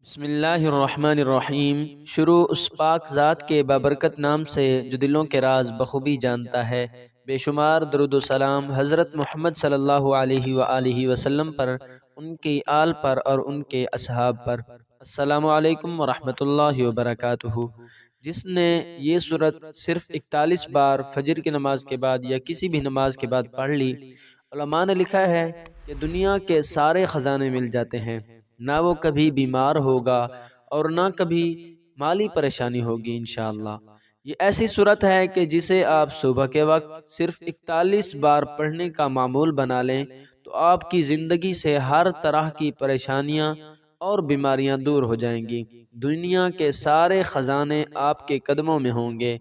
بسم اللہ الرحمن الرحیم۔ شروع اس پاک ذات کے بابرکت نام سے جو دلوں کے راز بخوبی جانتا ہے۔ بے شمار درود و سلام حضرت محمد صلی اللہ علیہ وآلہ وسلم پر، ان کی آل پر اور ان کے اصحاب پر۔ السلام علیکم ورحمۃ اللہ وبرکاتہ۔ جس نے یہ سورت صرف 41 بار فجر کی نماز کے بعد یا کسی بھی نماز کے بعد پڑھ لی، علماء نے لکھا ہے کہ دنیا کے سارے خزانے مل جاتے ہیں۔ نہ وہ کبھی بیمار ہوگا اور نہ کبھی مالی پریشانی ہوگی انشاءاللہ۔ یہ ایسی صورت ہے کہ جسے آپ صبح کے وقت صرف 41 بار پڑھنے کا معمول بنا لیں تو آپ کی زندگی سے ہر طرح کی پریشانیاں اور بیماریاں دور ہو جائیں گی۔ دنیا کے سارے خزانے آپ کے قدموں میں ہوں گے۔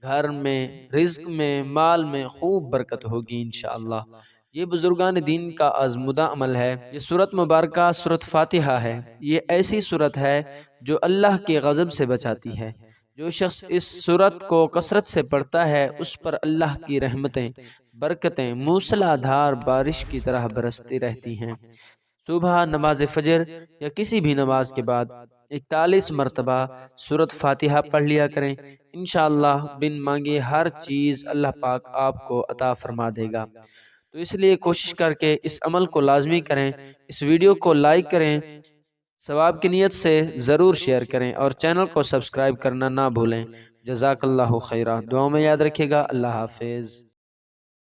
گھر میں، رزق میں، مال میں خوب برکت ہوگی انشاءاللہ۔ یہ بزرگان دین کا آزمودہ عمل ہے۔ یہ سورت مبارکہ سورت فاتحہ ہے۔ یہ ایسی سورت ہے جو اللہ کے غضب سے بچاتی ہے۔ جو شخص اس سورت کو کثرت سے پڑھتا ہے اس پر اللہ کی رحمتیں، برکتیں موسلا دھار بارش کی طرح برستی رہتی ہیں۔ صبح نماز فجر یا کسی بھی نماز کے بعد 41 مرتبہ سورت فاتحہ پڑھ لیا کریں۔ انشاءاللہ بن مانگے ہر چیز اللہ پاک آپ کو عطا فرما دے گا۔ تو اس لیے کوشش کر کے اس عمل کو لازمی کریں۔ اس ویڈیو کو لائک کریں، ثواب کی نیت سے ضرور شیئر کریں اور چینل کو سبسکرائب کرنا نہ بھولیں۔ جزاک اللہ خیرہ۔ دعاؤں میں یاد رکھیے گا۔ اللہ حافظ۔